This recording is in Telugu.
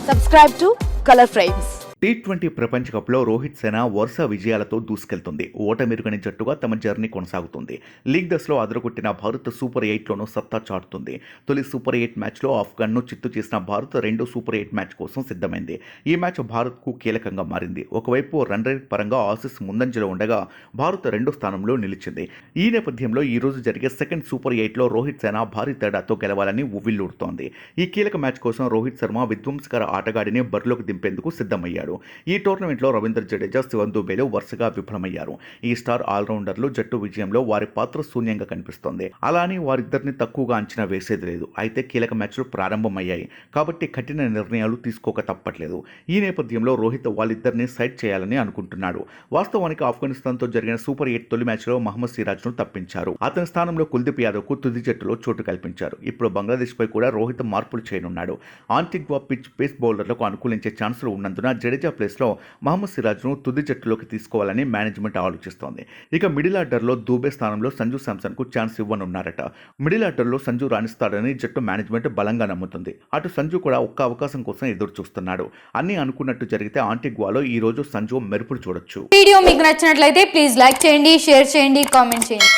Subscribe to Color Frames. T20 ప్రపంచ కప్లో రోహిత్ సేన వరుస విజయాలతో దూసుకెళ్తుంది. ఓటమిరుగని జట్టుగా తమ జర్నీ కొనసాగుతుంది. లీగ్ దశలో అదరగొట్టిన భారత్ సూపర్ 8లోనూ సత్తా చాటుతుంది. తొలి సూపర్ 8 మ్యాచ్లో ఆఫ్ఘన్ను చిత్తు చేసిన భారత్ రెండో సూపర్ 8 మ్యాచ్ కోసం సిద్ధమైంది. ఈ మ్యాచ్ భారత్కు కీలకంగా మారింది. ఒకవైపు రన్ రేట్ పరంగా ఆసీస్ ముందంజలో ఉండగా భారత్ రెండో స్థానంలో నిలిచింది. ఈ నేపథ్యంలో ఈ రోజు జరిగే సెకండ్ సూపర్ 8లో రోహిత్ సేన భారీ తేడాతో గెలవాలని ఉవ్విళ్లూరుతోంది. ఈ కీలక మ్యాచ్ కోసం రోహిత్ శర్మ విధ్వంసకర ఆటగాడిని బరిలోకి దింపేందుకు సిద్ధమయ్యాడు. ఈ టోర్నమెంట్లో రవీంద్ర జడేజా, శివన్ దుబేలు వరుసగా విఫలమయ్యారు. ఈ స్టార్ ఆల్రౌండర్లు జట్టు విజయంలో వారి పాత్ర శూన్యంగా కనిపిస్తోంది. అలా అని వారిద్దరిని తక్కువగా అంచనా వేసేది లేదు. అయితే కీలక మ్యాచ్లు ప్రారంభమయ్యాయి కాబట్టి కఠిన నిర్ణయాలు తీసుకోక తప్పట్లేదు. ఈ నేపథ్యంలో రోహిత్ వాళ్ళిద్దరిని సైడ్ చేయాలని అనుకుంటున్నాడు. వాస్తవానికి ఆఫ్ఘనిస్తాన్తో జరిగిన సూపర్ 8 తొలి మ్యాచ్లో మహమ్మద్ సిరాజ్ను తప్పించారు. అతని స్థానంలో కుల్దీప్ యాదవ్కు తుది జట్టులో చోటు కల్పించారు. ఇప్పుడు బంగ్లాదేశ్పై కూడా రోహిత్ మార్పులు చేయనున్నాడు. ఆంటిగ్వా పిచ్ పేస్ బౌలర్లకు అనుకూలించే ఛాన్సులు ఉన్నందున జడేజా ప్లేస్లో మహమ్మద్ సిరాజ్ను తుది జట్టులోకి తీసుకోవాలని మేనేజ్మెంట్ ఆలోచిస్తోంది. ఇక మిడిల్ ఆర్డర్లో దూబే స్థానంలో సంజు శాంసన్కు ఛాన్స్ ఇవ్వనున్నారట. మిడిల్ ఆర్డర్లో సంజు రాణిస్తాడని జట్టు మేనేజ్మెంట్ బలంగా నమ్ముతుంది. అటు సంజు కూడా ఒక్క అవకాశం కోసం ఎదురు చూస్తున్నాడు. అన్నీ అనుకున్నట్టు జరిగితే ఆంటిగ్వాలో ఈ రోజు సంజు మెరుపులు చూడొచ్చు. వీడియో మీకు నచ్చినట్లయితే ప్లీజ్ లైక్ చేయండి, షేర్ చేయండి, కామెంట్ చేయండి.